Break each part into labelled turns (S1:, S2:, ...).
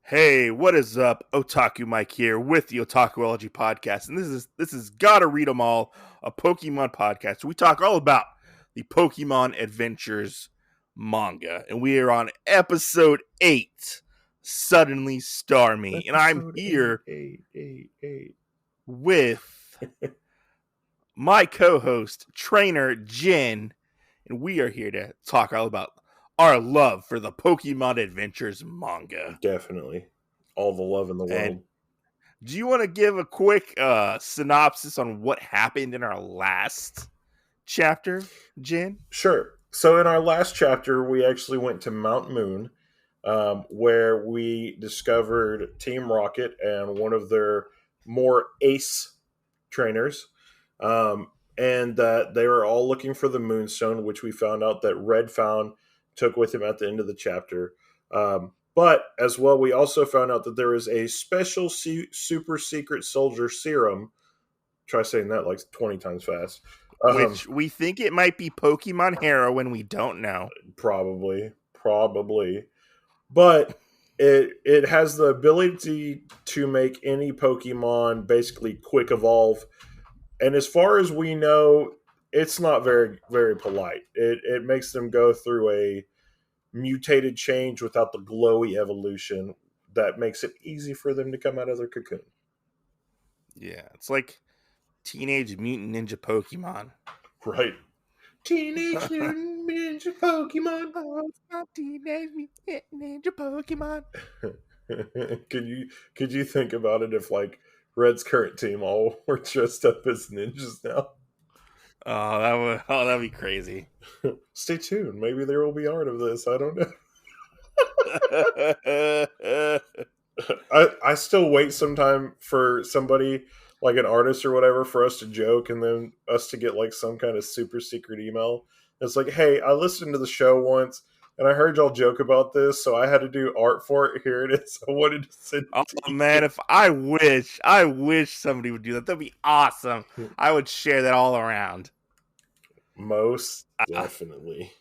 S1: Hey, what is up? Otaku Mike here with the Otakuology podcast, and this is Gotta Read 'Em All, a Pokemon podcast. We talk all about the Pokemon Adventures manga, and we are on episode 8. Suddenly Starmie, and I'm
S2: Episode
S1: here
S2: eight.
S1: with my co-host trainer Jen, and we are here to talk all about our love for the Pokemon Adventures manga.
S2: Definitely. All the love in the
S1: And
S2: world.
S1: do you want to give a quick synopsis on what happened in our last chapter, Jen?
S2: Sure. So in our last chapter, we actually went to Mount Moon, where we discovered Team Rocket and one of their more ace trainers. And that they were all looking for the Moonstone, which we found out that Red found, took with him at the end of the chapter. But as well, we also found out that there is a special super secret soldier serum. Try saying that like 20 times fast.
S1: Which we think it might be Pokemon heroin. We don't know.
S2: Probably. But it has the ability to make any Pokemon basically quick evolve. And as far as we know, it's not very, very polite. It makes them go through a mutated change without the glowy evolution that makes it easy for them to come out of their cocoon.
S1: Yeah, it's like Teenage Mutant Ninja Pokemon.
S2: Right. Teenage Mutant Ninja Pokemon.
S1: Oh, it's not Teenage Mutant Ninja Pokemon.
S2: Could you think about it if like Red's current team all were dressed up as ninjas now?
S1: That'd be crazy.
S2: Stay tuned. Maybe there will be art of this. I don't know. I still wait sometime for somebody like an artist or whatever for us to joke and then us to get like some kind of super secret email. It's like, hey, I listened to the show once and I heard y'all joke about this, so I had to do art for it. Here it is. I wanted to send it to you.
S1: Man, if I wish somebody would do that. That'd be awesome. I would share that all around.
S2: Most definitely.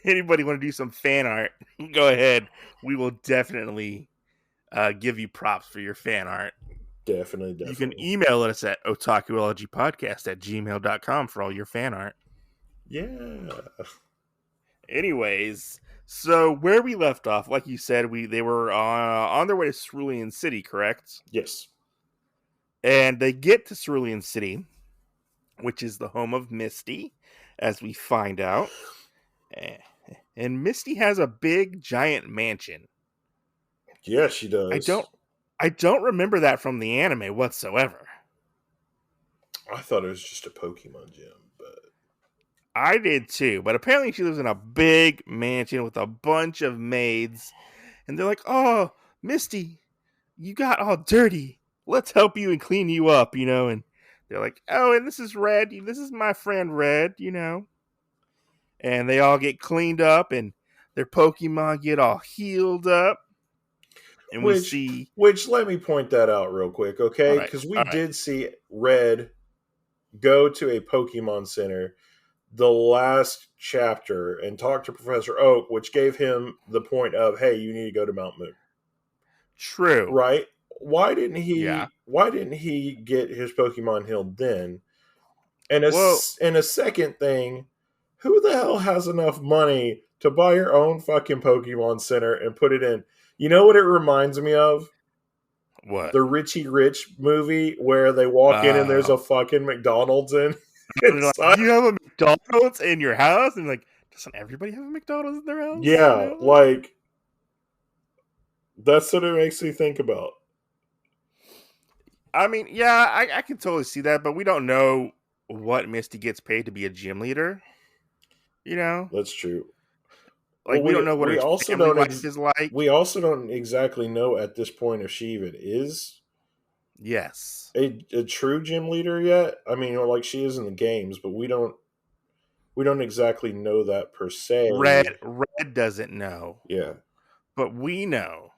S1: Anybody want to do some fan art? Go ahead. We will definitely give you props for your fan art.
S2: Definitely.
S1: You can email us at otakuologypodcast@gmail.com for all your fan art.
S2: Yeah.
S1: Anyways, so where we left off, like you said, they were on their way to Cerulean City, correct?
S2: Yes.
S1: And they get to Cerulean City, which is the home of Misty, as we find out. And Misty has a big, giant mansion.
S2: Yeah, she does.
S1: I don't remember that from the anime whatsoever.
S2: I thought it was just a Pokemon gym, but
S1: I did too. But apparently she lives in a big mansion with a bunch of maids. And they're like, oh, Misty, you got all dirty. Let's help you and clean you up, And they're like, oh, and this is Red. This is my friend Red, And they all get cleaned up and their Pokemon get all healed up. And
S2: which let me point that out real quick, okay? Because we did see Red go to a Pokemon Center the last chapter and talk to Professor Oak, which gave him the point of, hey, you need to go to Mount Moon.
S1: True.
S2: Right? Why didn't he get his Pokemon healed then? And a second thing, who the hell has enough money to buy your own fucking Pokemon Center and put it in? You know what it reminds me of?
S1: What?
S2: The Richie Rich movie where they walk in and there's a fucking McDonald's in.
S1: Like, you have a McDonald's in your house? And like, doesn't everybody have a McDonald's in their house?
S2: Yeah, like that's what it makes me think about.
S1: I mean, yeah, I can totally see that, but we don't know what Misty gets paid to be a gym leader.
S2: That's true.
S1: Like, we don't know what her family life is like.
S2: We also don't exactly know at this point if she even is a true gym leader yet. I mean, like she is in the games, but we don't exactly know that per se.
S1: Red doesn't know.
S2: Yeah.
S1: But we know.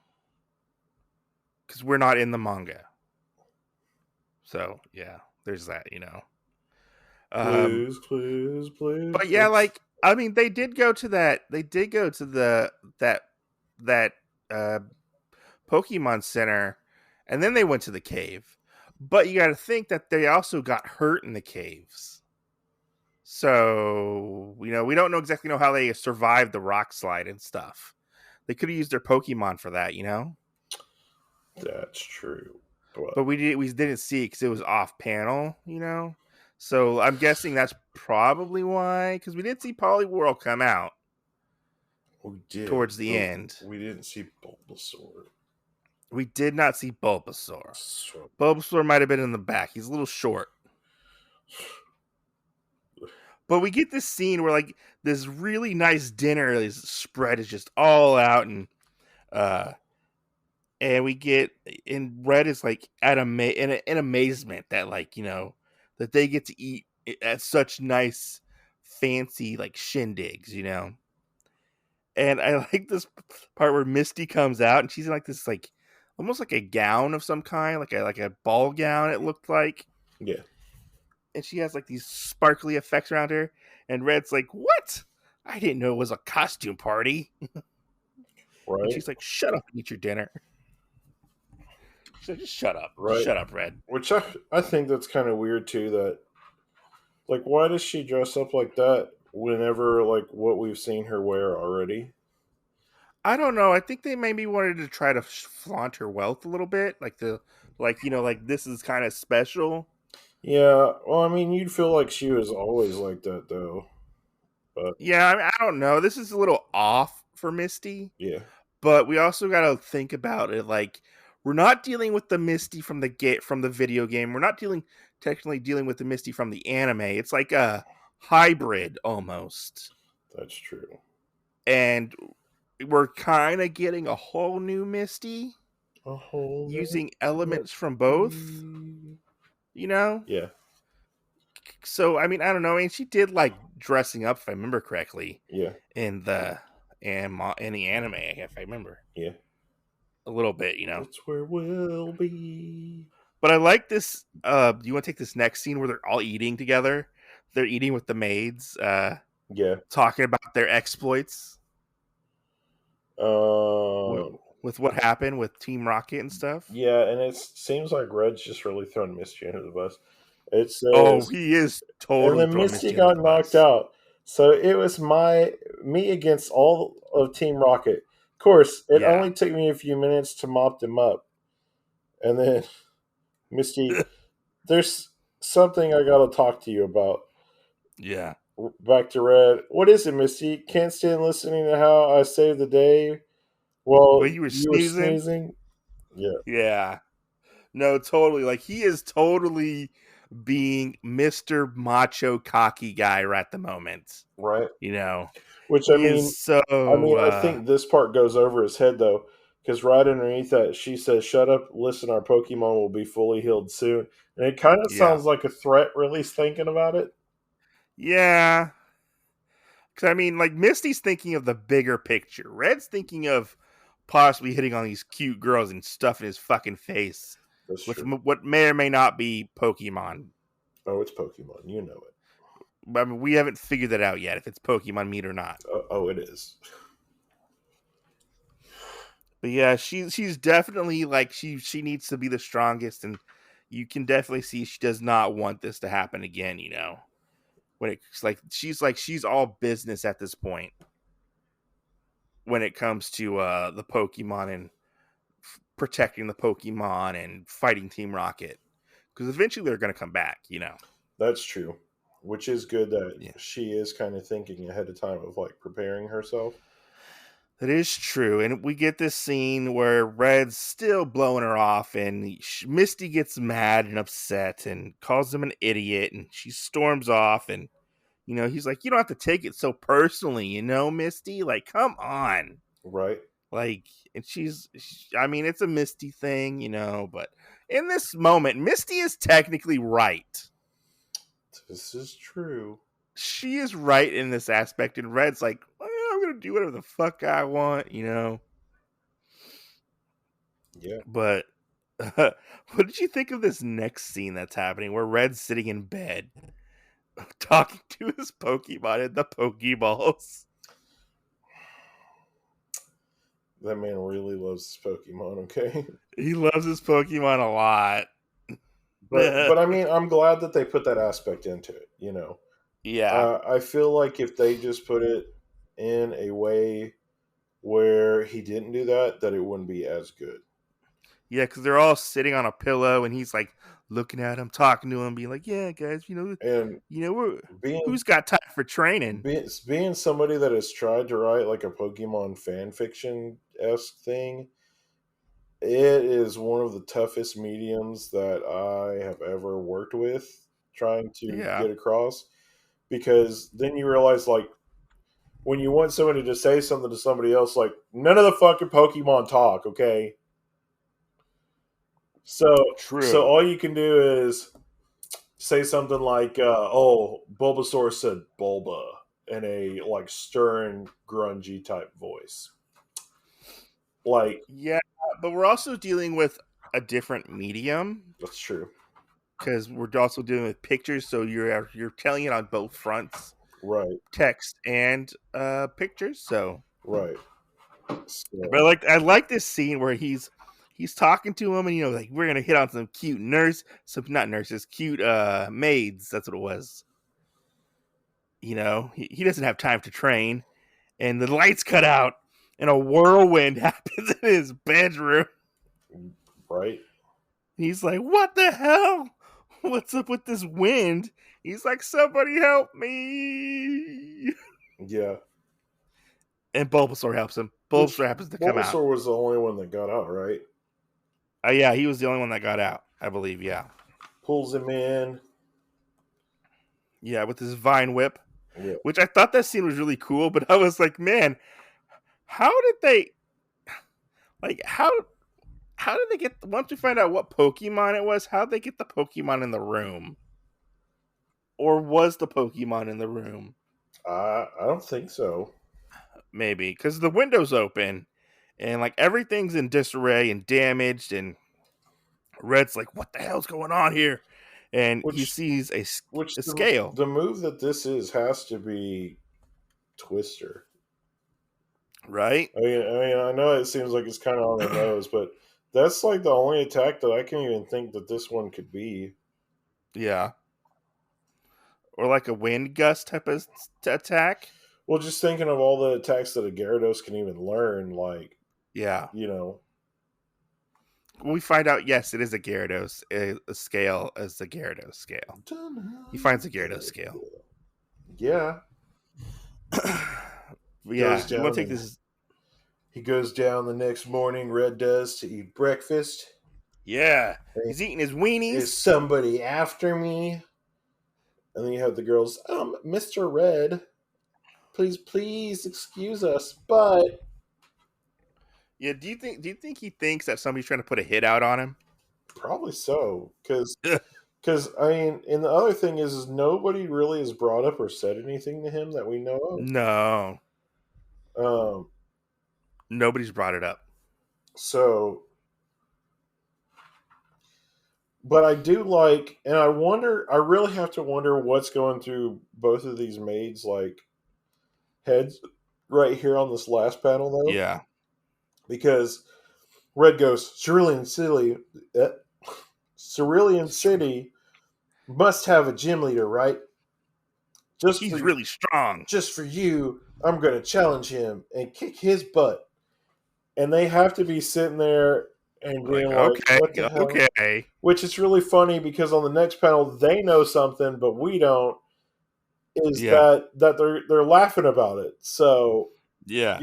S1: Because we're not in the manga. So, yeah, there's that,
S2: Please.
S1: But yeah, like, I mean, they did go to that Pokemon Center, and then they went to the cave. But you got to think that they also got hurt in the caves. So, we don't exactly know how they survived the rock slide and stuff. They could have used their Pokemon for that.
S2: That's true.
S1: But we didn't see it because it was off panel. So I'm guessing that's probably why, because we did see Poliwhirl come out
S2: We did,
S1: towards the
S2: but
S1: end.
S2: we didn't see Bulbasaur.
S1: We did not see Bulbasaur.
S2: So,
S1: Bulbasaur might have been in the back. He's a little short. But we get this scene where like this really nice dinner is spread is just all out, uh and we get and Red is like in amazement that that they get to eat at such nice fancy like shindigs. And I like this part where Misty comes out and she's in like this like almost like a gown of some kind, like a ball gown it looked like.
S2: yeah.
S1: And she has like these sparkly effects around her, and Red's like, "What? I didn't know it was a costume party." And
S2: Right.
S1: she's like, "Shut up and eat your dinner." She's like, "Just shut up,
S2: Right.
S1: shut up, Red."
S2: Which I think that's kind of weird too. That like, why does she dress up like that whenever like what we've seen her wear already?
S1: I don't know. I think they maybe wanted to try to flaunt her wealth a little bit, like this is kind of special.
S2: Yeah. Well, I mean, you'd feel like she was always like that though. But
S1: Yeah, I mean, I don't know. This is a little off for Misty.
S2: yeah.
S1: But we also got to think about it like we're not dealing with the Misty from the video game. We're not technically dealing with the Misty from the anime. It's like a hybrid almost.
S2: That's true.
S1: And we're kind of getting a whole new Misty
S2: A whole new
S1: using elements from both,
S2: Misty.
S1: you know?
S2: Yeah.
S1: So I mean, I don't know. I mean, she did like dressing up if I remember correctly
S2: Yeah.
S1: in the in the anime if I remember.
S2: Yeah.
S1: A little bit.
S2: That's where we'll be.
S1: But I like this. Do you want to take this next scene where they're all eating together? They're eating with the maids,
S2: Yeah.
S1: talking about their exploits with,
S2: Um.
S1: with what happened with Team Rocket and stuff.
S2: Yeah, and it seems like Red's just really throwing Misty under the bus. It
S1: Oh,
S2: says,
S1: he is
S2: and
S1: totally
S2: then
S1: throwing
S2: Misty
S1: Misty under
S2: got
S1: the
S2: knocked
S1: bus.
S2: out. So it was me against all of Team Rocket. Of course, it
S1: Yeah,
S2: only took me a few minutes to mop them up. And then Misty, there's something I gotta talk to you about.
S1: yeah.
S2: Back to Red. What is it, Misty? Can't stand listening to how I saved the day. Well,
S1: Well, you were
S2: you were
S1: sneezing.
S2: sneezing. Yeah.
S1: Yeah, no, totally. Like he is totally being Mister Macho Cocky guy right at the moment.
S2: Right.
S1: You know,
S2: Which
S1: he is so.
S2: I think this part goes over his head though, because right underneath that she says, "Shut up, listen. Our Pokemon will be fully healed soon," and it kind of
S1: Yeah,
S2: sounds like a threat. Really thinking about it.
S1: yeah. Because I mean, like Misty's thinking of the bigger picture. Red's thinking of possibly hitting on these cute girls and stuffing his fucking face
S2: That's
S1: with
S2: true.
S1: what may or may not be Pokemon.
S2: Oh, it's Pokemon. You know it.
S1: I mean, we haven't figured that out yet if it's Pokemon meat or not.
S2: Oh, it is.
S1: But yeah, she's definitely like she needs to be the strongest, and you can definitely see she does not want this to happen again. When it's like she's all business at this point when it comes to the Pokemon and protecting the Pokemon and fighting Team Rocket. Because eventually they're going to come back.
S2: That's true. Which is good that
S1: Yeah.
S2: she is kind of thinking ahead of time of like preparing herself.
S1: That is true. And we get this scene where Red's still blowing her off, and Misty gets mad and upset and calls him an idiot, and she storms off. And, he's like, "You don't have to take it so personally, Misty? Like, come on."
S2: Right.
S1: Like, and I mean, it's a Misty thing, but in this moment, Misty is technically right.
S2: This is true.
S1: She is right in this aspect, and Red's like, well, I'm gonna do whatever the fuck I want.
S2: Yeah.
S1: But what did you think of this next scene that's happening where Red's sitting in bed talking to his Pokemon in the Pokeballs?
S2: That man really loves his Pokemon. Okay,
S1: He loves his Pokemon a lot.
S2: but I mean, I'm glad that they put that aspect into it.
S1: Yeah.
S2: I feel like if they just put it in a way where he didn't do that, that it wouldn't be as good.
S1: Yeah, because they're all sitting on a pillow, and he's like looking at him, talking to him, being like, "Yeah, guys,
S2: And
S1: we're
S2: being
S1: who's got time for training?"
S2: being somebody that has tried to write like a Pokemon fan fiction esque thing, it is one of the toughest mediums that I have ever worked with trying to
S1: Yeah,
S2: get across, because then you realize, like, when you want somebody to say something to somebody else, like, none of the fucking Pokemon talk, okay? So
S1: true.
S2: all you can do is say something like, "Oh, Bulbasaur said Bulba," in a like stern, grungy type voice. Like,
S1: Yeah, but we're also dealing with a different medium
S2: that's true,
S1: because we're also dealing with pictures, so you're telling it on both fronts,
S2: right?
S1: text and pictures. So,
S2: Right.
S1: but
S2: So,
S1: I like this scene where he's talking to him, and like we're gonna hit on some cute some not nurses, cute maids. That's what it was. He doesn't have time to train, and the lights cut out, and a whirlwind happens in his bedroom.
S2: right?
S1: He's like, "What the hell? What's up with this wind?" He's like, "Somebody help me!"
S2: Yeah.
S1: And Bulbasaur helps him.
S2: Which
S1: Bulbasaur happens to come out.
S2: Bulbasaur was the only one that got out, right?
S1: Yeah, he was the only one that got out, I believe. Yeah,
S2: Pulls him in.
S1: yeah, with his vine whip,
S2: Yeah.
S1: which I thought that scene was really cool. But I was like, man, how did they like how did they get once we find out what Pokemon it was? How did they get the Pokemon in the room, or was the Pokemon in the room?
S2: I don't think so.
S1: Maybe because the window's open and like everything's in disarray and damaged, and Red's like, "What the hell's going on here?" And he
S2: Which
S1: sees
S2: which
S1: a
S2: the
S1: scale,
S2: the move that this is has to be Twister.
S1: right?
S2: I know it seems like it's kind of on the nose, but that's like the only attack that I can even think that this one could be.
S1: Yeah, or like a wind gust type of attack.
S2: Well, just thinking of all the attacks that a Gyarados can even learn, like,
S1: Yeah,
S2: you know,
S1: we find out. Yes, it is a Gyarados. A scale as the Gyarados scale. He finds a Gyarados scale.
S2: yeah,
S1: Yeah,
S2: goes
S1: you want
S2: down
S1: to take
S2: and
S1: this?
S2: he goes down the next morning. Red does to eat breakfast.
S1: Yeah,
S2: And
S1: he's eating his
S2: is
S1: weenies.
S2: somebody after me? And then you have the girls, Mr. Red, please excuse us, but
S1: Yeah, do you think he thinks that somebody's trying to put a hit out on him?
S2: probably so, because I mean, and the other thing is nobody really has brought up or said anything to him that we know
S1: No,
S2: of.
S1: nobody's brought it up.
S2: So, but I do like, and I wonder, I really have to wonder what's going through both of these maids like heads right here on this last panel though,
S1: Yeah,
S2: because Red goes uh, Cerulean City must have a gym leader, right? Just
S1: he's
S2: for
S1: really strong.
S2: just for you, I'm going to challenge him and kick his butt. And they have to be sitting there and
S1: Like,
S2: being like,
S1: okay,
S2: "What the hell?"
S1: okay,
S2: Which is really funny because on the next panel they know something, but we don't. Is
S1: yeah,
S2: that they're laughing about it? So
S1: yeah,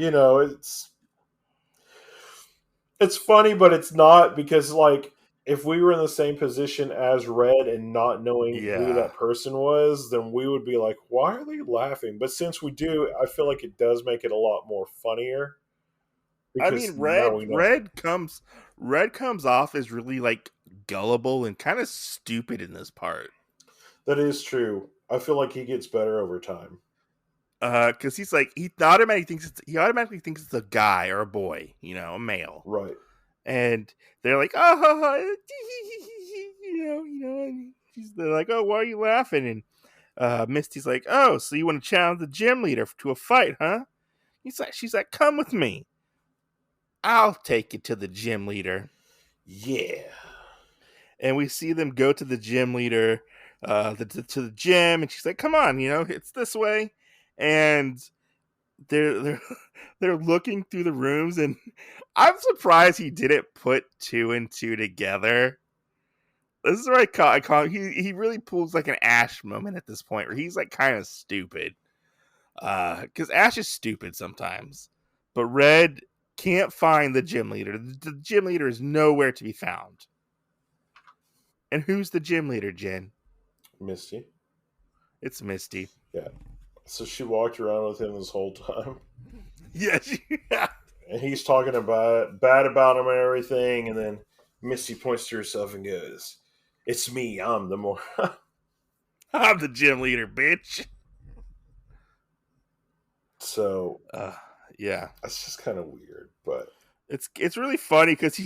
S2: it's funny, but it's not, because like if we were in the same position as Red and not knowing who
S1: yeah.
S2: that person was, then we would be like, "Why are they laughing?" But since we do, I feel like it does make it a lot more funnier
S1: I
S2: because
S1: mean,
S2: now we know.
S1: Red comes off as really like gullible and kind of stupid in this part.
S2: That is true. I feel like he gets better over time.
S1: Because he automatically thinks it's a guy or a boy, a male,
S2: Right.
S1: and they're like, oh, and they're like, oh, why are you laughing? And Misty's like, oh, so you want to challenge the gym leader to a fight, huh? She's like, come with me. I'll take you to the gym leader.
S2: Yeah.
S1: And we see them go to the gym leader, to the gym, and she's like, "Come on, it's this way." And they're they're looking through the rooms, and I'm surprised he didn't put two and two together. This is where I call he really pulls like an Ash moment at this point, where he's like kind of stupid. Because Ash is stupid sometimes, but Red can't find the gym leader. The gym leader is nowhere to be found. And who's the gym leader, Jen?
S2: Misty.
S1: It's Misty.
S2: Yeah. So she walked around with him this whole time.
S1: Yeah, yeah.
S2: And he's talking about bad about him and everything, and then Misty points to herself and goes, "It's me. I'm the more."
S1: I'm the gym leader, bitch.
S2: So
S1: Uh, yeah,
S2: that's just kind of weird, but
S1: it's really funny because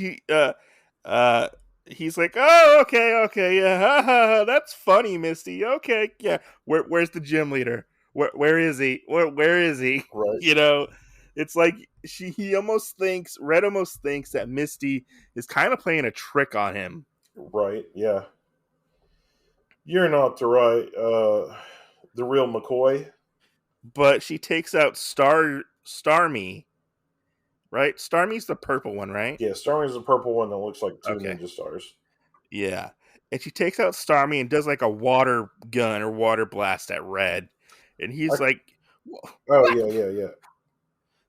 S1: uh he's like, "Oh, okay, yeah, ha, ha, ha, that's funny, Misty. Okay, yeah. Where's the gym leader? Where is he? Where is he?
S2: right,
S1: You know, it's like he almost thinks Red almost thinks that Misty is kind of playing a trick on him,
S2: right, yeah. You're not the real McCoy.
S1: but she takes out Starmie, right? Starmie's the purple one, right?
S2: Yeah, Starmie's the purple one that looks like two
S1: Okay.
S2: ninja stars.
S1: Yeah. And she takes out Starmie and does like a water gun or water blast at Red. And
S2: I,
S1: he's like,
S2: oh
S1: "What?"
S2: yeah, yeah, yeah.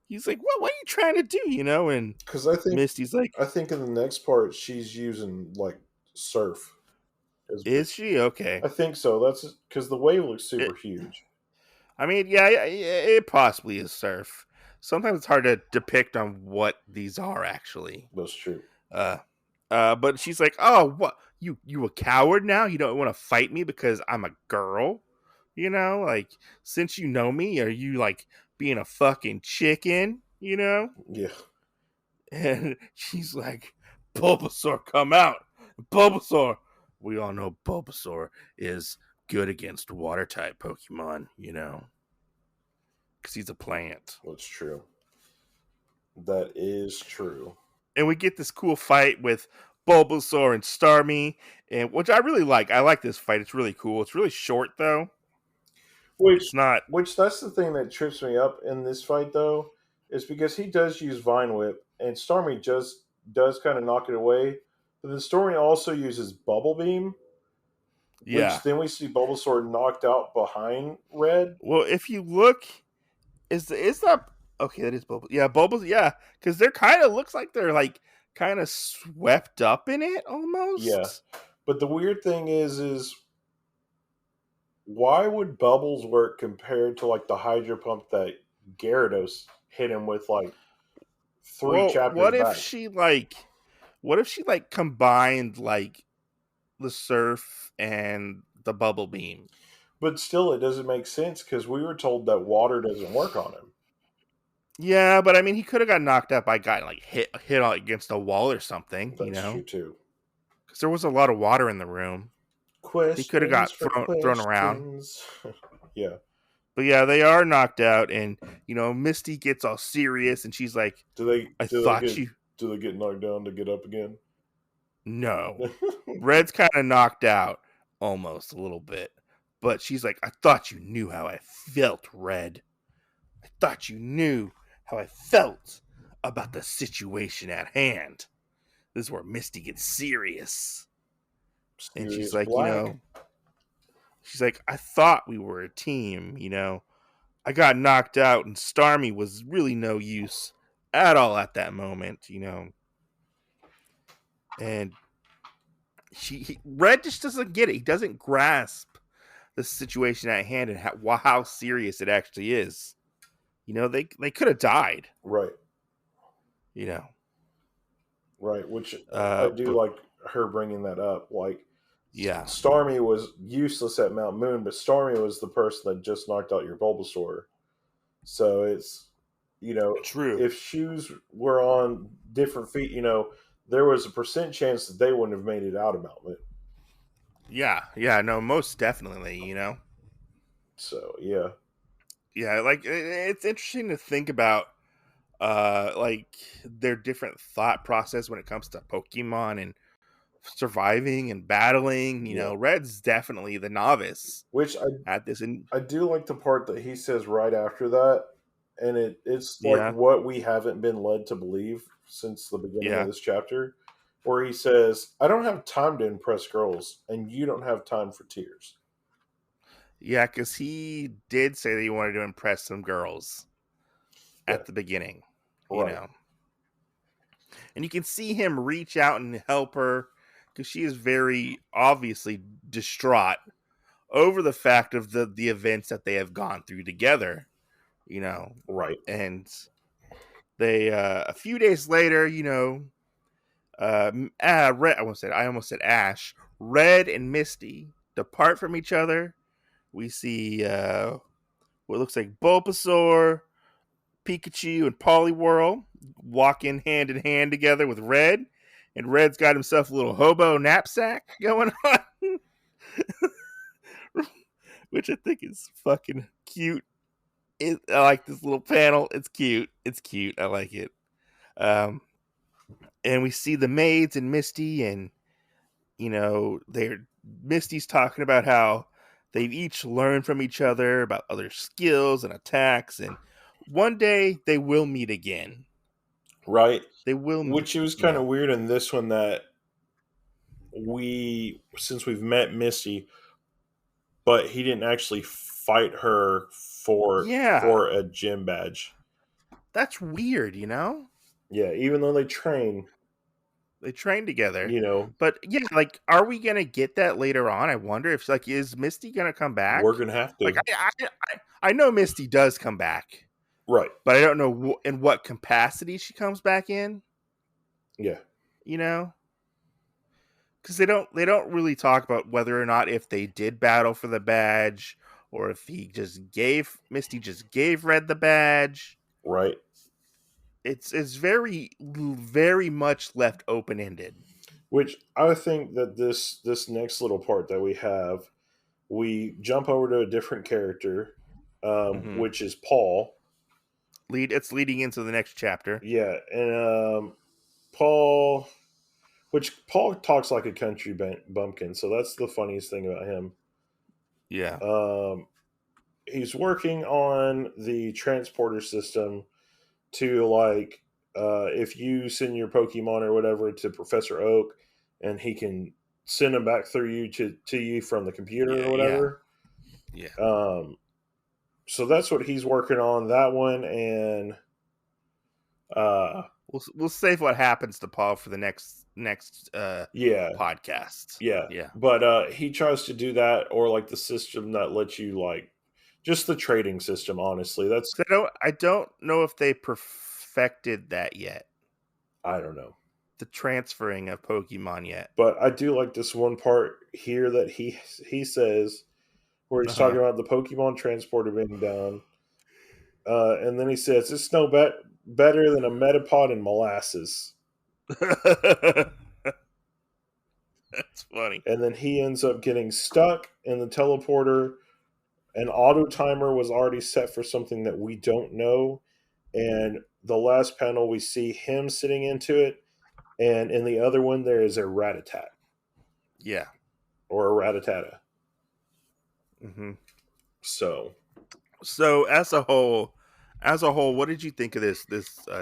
S1: He's like, "What are you trying to do?" And
S2: Because
S1: Misty's like,
S2: I think in the next part she's using like surf.
S1: "Is she? Okay."
S2: I think so. That's because the wave looks
S1: It,
S2: super huge.
S1: I mean, yeah, it possibly is surf. Sometimes it's hard to depict on what these are actually.
S2: That's true.
S1: Uh, but she's like, "Oh, what? You a coward now? You don't want to fight me because I'm a girl? Like since you know me, are you like being a fucking chicken?
S2: Yeah,
S1: And she's like, "Bulbasaur, come out, Bulbasaur." We all know Bulbasaur is good against water type Pokemon, because he's a plant.
S2: that's true. That is true.
S1: And we get this cool fight with Bulbasaur and Starmie, and which I really like. I like this fight. It's really cool. It's really short though.
S2: Which,
S1: It's not.
S2: which that's the thing that trips me up in this fight, though, is because he does use Vine Whip, and Stormy just does kind of knock it away. But then Stormy also uses Bubble Beam,
S1: Yeah.
S2: which then we see Bulbasaur knocked out behind Red.
S1: Well, if you look, is that okay? That is Bulbasaur. Yeah, Bulbasaur. Yeah, because they're kind of looks like they're like kind of swept up in it
S2: Yeah,
S1: almost.
S2: but the weird thing is why would Bubbles work compared to like the Hydro Pump that Gyarados hit him with like three
S1: Well,
S2: chapters back?
S1: what if she like combined like the surf and the bubble beam?
S2: But still, it doesn't make sense because we were told that water doesn't work on him.
S1: Yeah, but I mean, he could have got knocked out by guy like hit against a wall or something,
S2: That's true too.
S1: because there was a lot of water in the room. He could have
S2: Questions
S1: got
S2: for
S1: thrown around.
S2: questions. Yeah.
S1: But yeah, they are knocked out, and Misty gets all serious, and she's like,
S2: Do they
S1: "I
S2: do they
S1: thought
S2: get
S1: you
S2: do they get knocked down to get up again?
S1: no." Red's kind of knocked out, almost a little bit, but she's like, "I thought you knew how I felt, Red. I thought you knew how I felt about the situation at hand." This is where Misty gets serious, and she's
S2: Serious
S1: like,
S2: Black.
S1: "I thought we were a team, I got knocked out, and Starmie was really no use at all at that moment. And Red just doesn't get it. He doesn't grasp the situation at hand and how serious it actually is. They could have died.
S2: Right.
S1: You know,
S2: Right. Which I do
S1: but
S2: like her bringing that up. Like
S1: yeah,
S2: Starmie was useless at Mount Moon, but Starmie was the person that just knocked out your Bulbasaur. So it's
S1: true.
S2: if shoes were on different feet, there was a percent chance that they wouldn't have made it out of Mount Moon.
S1: Yeah, no, most definitely.
S2: So yeah,
S1: Yeah, like it's interesting to think about like their different thought process when it comes to Pokemon and surviving and battling.
S2: Yeah.
S1: Red's definitely the novice
S2: Which
S1: at this, and
S2: I do like the part that he says right after that, and it's like
S1: yeah,
S2: what we haven't been led to believe since the beginning of
S1: yeah,
S2: this chapter, where he says, "I don't have time to impress girls, and you don't have time for tears."
S1: yeah, because he did say that he wanted to impress some girls
S2: Yeah,
S1: at the beginning, you
S2: right,
S1: know, and you can see him reach out and help her because she is very obviously distraught over the fact of the events that they have gone through together, you know,
S2: right,
S1: and they a few days later, Red, I almost said Ash, Red and Misty depart from each other. We see what looks like Bulbasaur, Pikachu, and Poliwhirl walking hand in hand together with Red, and Red's got himself a little hobo knapsack going on, which I think is fucking cute. I like this little panel. It's cute. It's cute. I like it. Um, and we see the maids and Misty, and they're Misty's talking about how they've each learned from each other about other skills and attacks, and one day they will meet again.
S2: right.
S1: They will meet.
S2: Which it was kind
S1: Yeah.
S2: of weird in this one that since we've met Misty, but he didn't actually fight her
S1: Yeah.
S2: for a gym badge.
S1: That's weird.
S2: Yeah, even though they train,
S1: They train together.
S2: you know,
S1: But yeah, like, are we gonna get that later on? I wonder if, like, is Misty gonna come
S2: we're
S1: back?
S2: gonna have
S1: Like,
S2: to.
S1: I know Misty does come back,
S2: Right.
S1: but I don't know in what capacity she comes back in.
S2: Yeah.
S1: You know, because they don't really talk about whether or not if they did battle for the badge or if he just gave Misty just gave Red the badge.
S2: Right.
S1: It's very much left open ended.
S2: Which I think that this next little part that we jump over to a different character,
S1: Hmm.
S2: which is Paul.
S1: It's leading into the next chapter.
S2: Yeah, and Paul, which Paul talks like a country bumpkin, so that's the funniest thing about him.
S1: Yeah,
S2: Um, he's working on the transporter system to like if you send your Pokemon or whatever to Professor Oak, and he can send them back through you to you from the computer or
S1: yeah, yeah,
S2: whatever.
S1: yeah.
S2: Um, so that's what he's working on. That one, and uh,
S1: We'll save what happens to Paul for the next
S2: yeah,
S1: podcast.
S2: yeah.
S1: Yeah,
S2: But he tries to do that, or like the system that lets you like just the trading system. Honestly, that's
S1: 'cause I don't know if they perfected that yet.
S2: I don't know.
S1: The transferring of Pokemon yet.
S2: But I do like this one part here that he says where he's
S1: Uh
S2: talking about the Pokemon transporter being down, and then he says it's no better than a Metapod in molasses,
S1: huh. That's funny.
S2: and then he ends up getting stuck in the teleporter. An auto timer was already set for something that we don't know, and the last panel we see him sitting into it, and in the other one there is a Ratatat
S1: Yeah.
S2: or a Ratatata.
S1: Hmm.
S2: So
S1: So as a whole, what did you think of this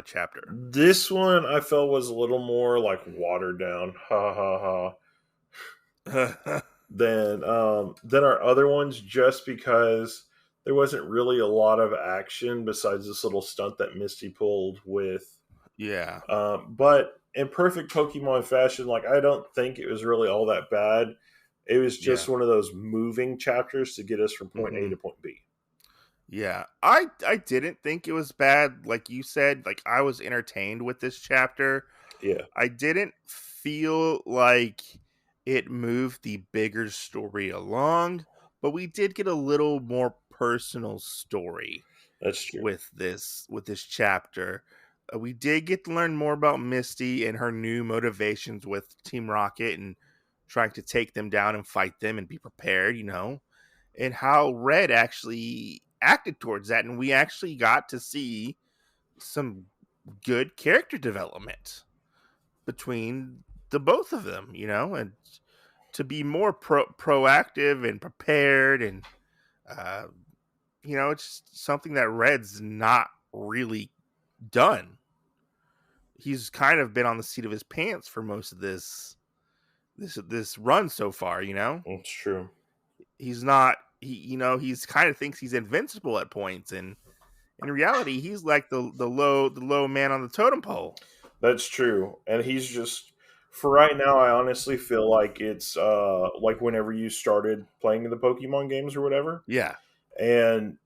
S1: chapter?
S2: this one I felt was a little more like watered down, ha ha ha, than our other ones, just because there wasn't really a lot of action besides this little stunt that Misty pulled with.
S1: Yeah.
S2: But in perfect Pokemon fashion, like I don't think it was really all that bad. It was just
S1: Yeah.
S2: one of those moving chapters to get us from point A
S1: Hmm.
S2: to point B.
S1: Yeah. I didn't think it was bad, like you said. Like, I was entertained with this chapter.
S2: Yeah,
S1: I didn't feel like it moved the bigger story along, but we did get a little more personal story
S2: that's true.
S1: with this chapter. We did get to learn more about Misty and her new motivations with Team Rocket and trying to take them down and fight them and be prepared, and how Red actually acted towards that. And we actually got to see some good character development between the both of them, and to be more proactive and prepared, and uh, it's something that Red's not really done. He's kind of been on the seat of his pants for most of this run so far.
S2: It's true.
S1: He's not. He's kind of thinks he's invincible at points, and in reality, he's like the low man on the totem pole.
S2: That's true. And he's just for right now I honestly feel like it's like whenever you started playing the Pokemon games or whatever,
S1: Yeah,
S2: and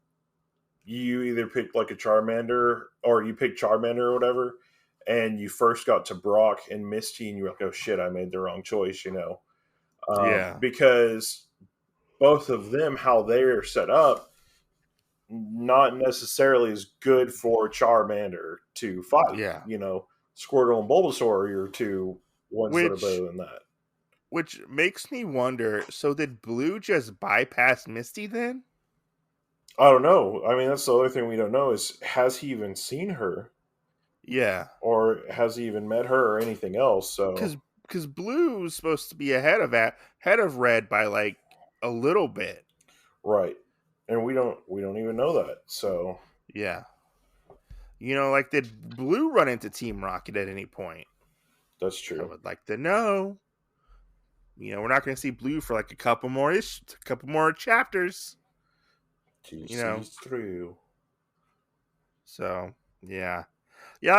S2: you either picked like a Charmander or you picked Charmander or whatever, and you first got to Brock and Misty and you were like, oh shit, I made the wrong choice,
S1: yeah,
S2: because both of them, how they're set up, not necessarily is good for Charmander to fight.
S1: yeah.
S2: Squirtle and Bulbasaur are your two ones that are
S1: Which
S2: better than that.
S1: which makes me wonder. So did Blue just bypass Misty then?
S2: I don't know. I mean, that's the other thing we don't know is has he even seen her
S1: Yeah,
S2: or has he even met her or anything else? So
S1: because Blue's supposed to be ahead of Red by like a little bit.
S2: right, and we don't even know that. So
S1: Yeah, like did Blue run into Team Rocket at any point?
S2: that's
S1: I
S2: true.
S1: would like to know. We're not going to see Blue for like a couple more chapters. You know,
S2: TC's through.
S1: so yeah, yeah.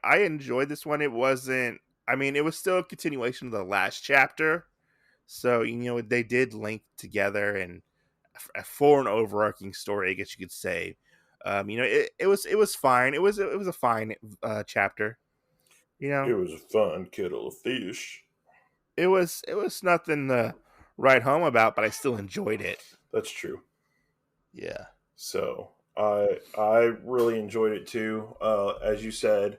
S1: I enjoyed this one. It wasn't. I mean, it was still a continuation of the last chapter. So they did link together and for an overarching story, I guess you could say. It was fine. It was a fine chapter. You
S2: It
S1: know,
S2: was a fun kettle of fish.
S1: it was nothing to write home about, but I still enjoyed it.
S2: That's true.
S1: Yeah.
S2: So I really enjoyed it too. As you said,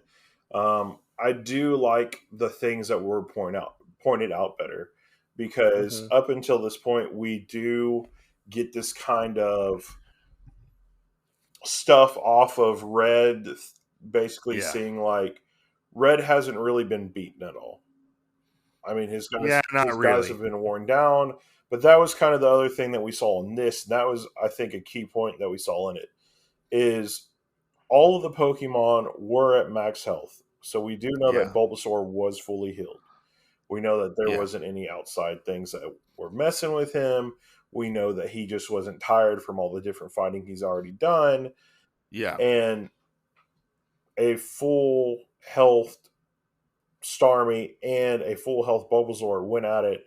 S2: I do like the things that were pointed out better because
S1: Hmm.
S2: up until this point we do get this kind of stuff off of Red, basically
S1: Yeah.
S2: seeing like Red hasn't really been beaten at all. I mean, his
S1: Yeah.
S2: guys
S1: Not
S2: his guys
S1: really.
S2: have been worn down, but that was kind of the other thing that we saw in this. And that was, I think, a key point that we saw in it is all of the Pokemon were at max health. So we do know that
S1: Yeah.
S2: Bulbasaur was fully healed. We know that there
S1: Yeah.
S2: wasn't any outside things that were messing with him. We know that he just wasn't tired from all the different fighting he's already done.
S1: Yeah.
S2: And a full health Starmie and a full health Bulbasaur went at it,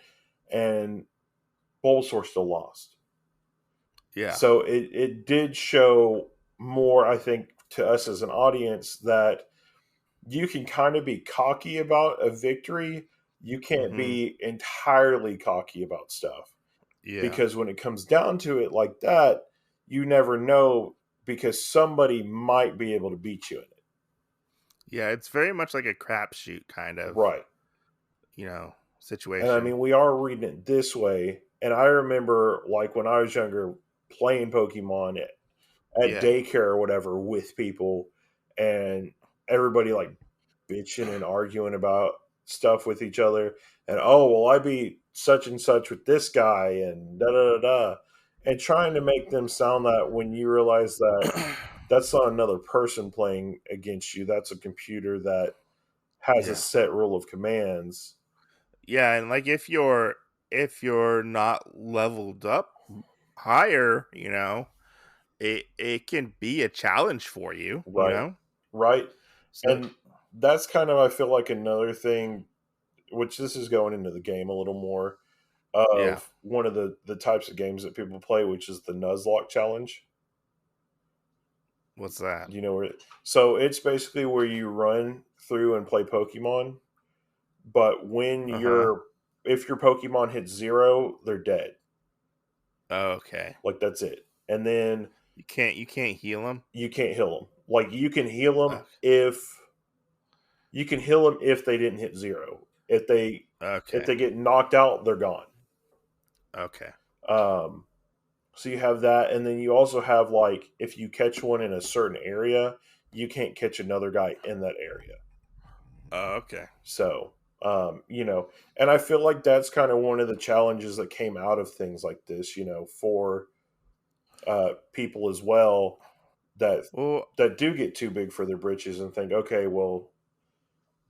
S2: and Bulbasaur still lost.
S1: Yeah.
S2: So it did show more, I think, to us as an audience that you can kind of be cocky about a victory. You can't
S1: Hmm.
S2: be entirely cocky about stuff
S1: Yeah.
S2: because when it comes down to it like that, you never know because somebody might be able to beat you in it.
S1: Yeah. It's very much like a crapshoot kind of,
S2: Right. And I
S1: situation.
S2: mean, we are reading it this way. And I remember, like, when I was younger, playing Pokemon at
S1: Yeah.
S2: daycare or whatever with people, and everybody like bitching and arguing about stuff with each other. And oh, well, I beat such and such with this guy, and da da da da. And trying to make them sound that when you realize that that's not another person playing against you, that's a computer that has a
S1: Yeah.
S2: set rule of commands.
S1: Yeah, and like if you're not leveled up higher, it can be a challenge for you.
S2: Right. Right.
S1: So
S2: And that's kind of, I feel like, another thing, which this is going into the game a little more,
S1: yeah.
S2: of one of the types of games that people play, which is the Nuzlocke challenge.
S1: What's that?
S2: You know where? So it's basically where you run through and play Pokemon, but when
S1: Uh-huh.
S2: your if your Pokemon hits zero, they're dead.
S1: Okay.
S2: Like that's it. And then
S1: You can't heal them?
S2: you can't heal them. Like you can heal them if they didn't hit zero. If
S1: Okay.
S2: they get knocked out, they're gone.
S1: Okay.
S2: Um, so you have that, and then you also have like if you catch one in a certain area, you can't catch another guy in that area.
S1: Oh, okay.
S2: So, and I feel like that's kind of one of the challenges that came out of things like this, for people as well that
S1: Well,
S2: do get too big for their britches and think, okay, well,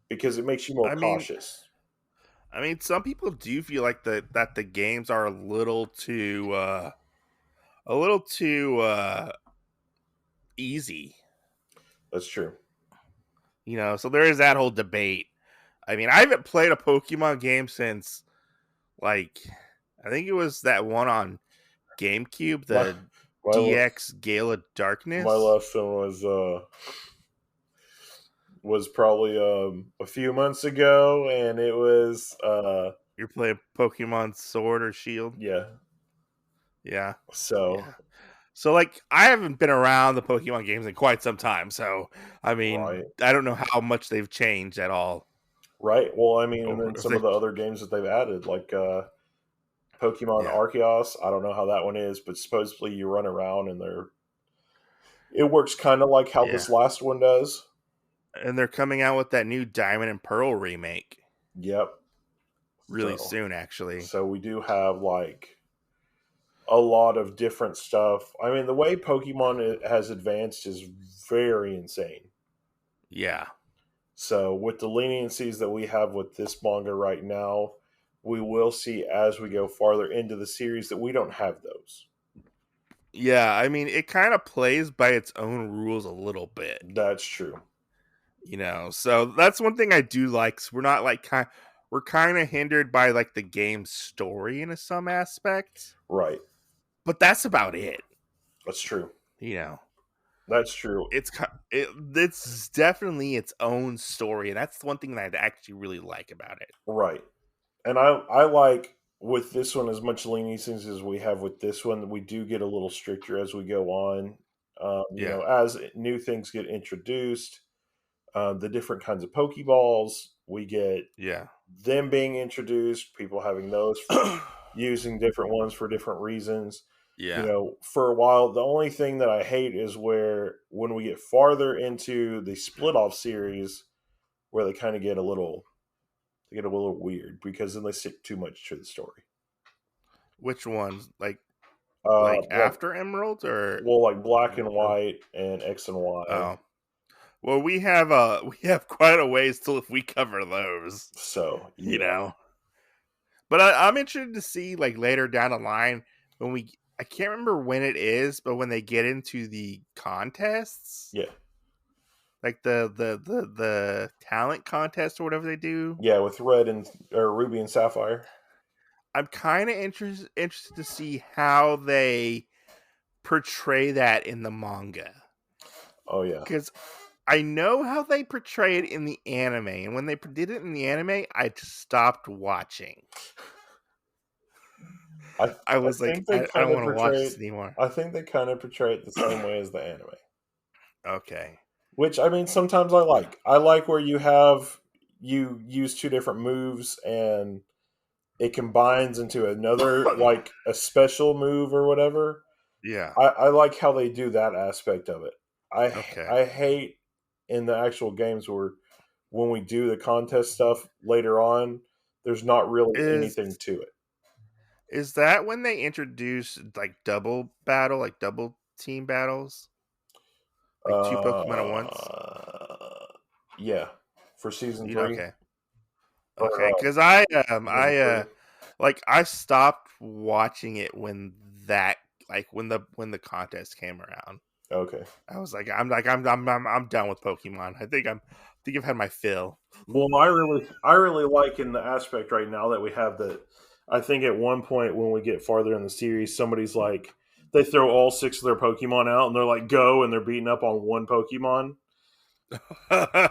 S2: because it makes you more
S1: I mean,
S2: cautious.
S1: some people do feel like that the games are a little too easy.
S2: That's true.
S1: So there is that whole debate. I haven't played a Pokemon game since like I think it was that one on GameCube,
S2: My
S1: the
S2: my
S1: DX Gale of
S2: my
S1: Darkness.
S2: last one was probably a few months ago, and it was
S1: You're playing Pokemon Sword or Shield.
S2: yeah.
S1: Yeah.
S2: So
S1: Yeah. So like I haven't been around the Pokemon games in quite some time, so
S2: right,
S1: I don't know how much they've changed at all
S2: right. Well, I mean, and
S1: over
S2: then
S1: if
S2: some of
S1: they
S2: the other games that they've added, like Pokemon
S1: yeah.
S2: Arceus. I don't know how that one is, but supposedly you run around and it works kind of like how
S1: Yeah.
S2: this last one does.
S1: And they're coming out with that new Diamond and Pearl remake
S2: Yep.
S1: really
S2: So
S1: soon actually.
S2: so we do have like a lot of different stuff. I mean, the way Pokemon has advanced is very insane.
S1: Yeah.
S2: So, with the leniencies that we have with this manga right now, we will see as we go farther into the series that we don't have those.
S1: Yeah, it kind of plays by its own rules a little bit,
S2: That's true.
S1: So that's one thing I do like. 'Cause we're not like we're kind of hindered by like the game's story in some aspects,
S2: Right.
S1: but that's about it.
S2: That's true.
S1: You know,
S2: That's true.
S1: it's definitely its own story, and that's the one thing that I actually really like about it.
S2: Right. And I like with this one as much leniencies as we have with this one, we do get a little stricter as we go on.
S1: Yeah,
S2: As new things get introduced, the different kinds of Pokeballs, we get
S1: yeah,
S2: them being introduced, people having those, using different ones for different reasons.
S1: yeah.
S2: For a while, the only thing that I hate is where when we get farther into the split off series, where they get a little weird because then they stick too much to the story.
S1: Which ones? Like
S2: Like
S1: after Emerald or
S2: well, like Black and
S1: or
S2: White and X and Y.
S1: oh. Well, we have quite a ways till if we cover those,
S2: So
S1: you
S2: yeah,
S1: know. But I'm interested to see like later down the line when I can't remember when it is, but when they get into the contests,
S2: yeah,
S1: like the talent contest or whatever they do,
S2: yeah. With Red and or Ruby and Sapphire.
S1: I'm kind of interested to see how they portray that in the manga
S2: Oh yeah,
S1: because I know how they portray it in the anime, and when they did it in the anime, I just stopped watching. I
S2: I
S1: was like,
S2: think they
S1: I don't
S2: kind of
S1: want to watch
S2: portray
S1: this
S2: it.
S1: anymore.
S2: I think they kind of portray it the same way as the anime.
S1: Okay.
S2: Which I mean, sometimes I like. I like where you use two different moves and it combines into another like a special move or whatever.
S1: Yeah.
S2: I like how they do that aspect of it.
S1: Okay.
S2: I hate in the actual games where when we do the contest stuff later on, there's not really
S1: Is
S2: anything to it.
S1: is that when they introduce like double battle, like double team battles, like two Pokemon at once?
S2: Uh, yeah, for season three
S1: Okay.
S2: or
S1: Okay, because
S2: season three.
S1: I stopped watching it when that like when the contest came around.
S2: Okay.
S1: I was I'm done with Pokemon. I think I've had my fill.
S2: Well, I really like in the aspect right now that we have that. I think at one point when we get farther in the series, somebody's like they throw all six of their Pokemon out and they're like go and they're beating up on one Pokemon.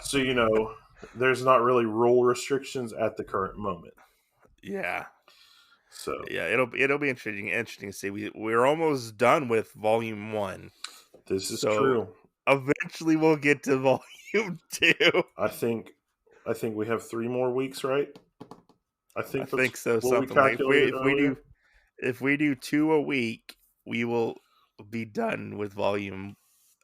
S2: So there's not really rule restrictions at the current moment.
S1: Yeah.
S2: So
S1: Yeah, it'll be interesting to see. We're almost done with volume 1.
S2: this is
S1: So
S2: true.
S1: eventually we'll get to volume 2.
S2: I think I think we have 3 more weeks, right? I
S1: I
S2: think that's
S1: think so,
S2: what we
S1: something like
S2: calculated earlier.
S1: if we do 2 a week, we will be done with volume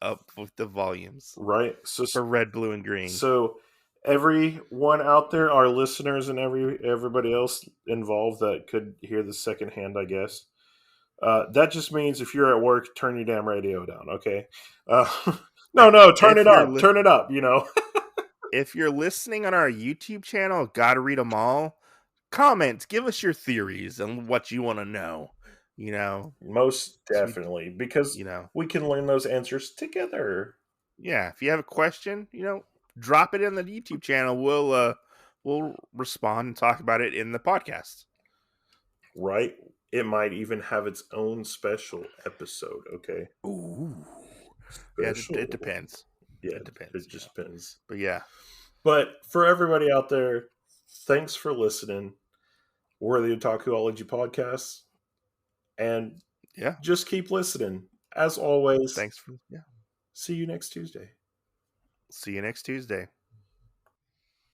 S1: up with the volumes
S2: Right.
S1: for red, blue, and green.
S2: So everyone out there, our listeners and everybody else involved that could hear the secondhand, I guess. That just means if you're at work, turn your damn radio down, okay? Uh, no, turn
S1: If
S2: it
S1: you're
S2: up. Turn it up, you know?
S1: if you're listening on our YouTube channel, gotta read them all. Comment, give us your theories and what you want to know. You know,
S2: Most
S1: so we,
S2: definitely. Because
S1: you know,
S2: we can learn those answers together.
S1: yeah. If you have a question, drop it in the YouTube channel. We'll respond and talk about it in the podcast.
S2: Right? It might even have its own special episode, okay?
S1: Ooh, yeah. It
S2: Special.
S1: depends.
S2: Yeah,
S1: It depends.
S2: it just depends.
S1: But yeah,
S2: But for everybody out there, thanks for listening. We're the Otakuology Podcast. And
S1: yeah.
S2: just keep listening. As always,
S1: Thanks for yeah.
S2: see you next Tuesday.
S1: See you next Tuesday.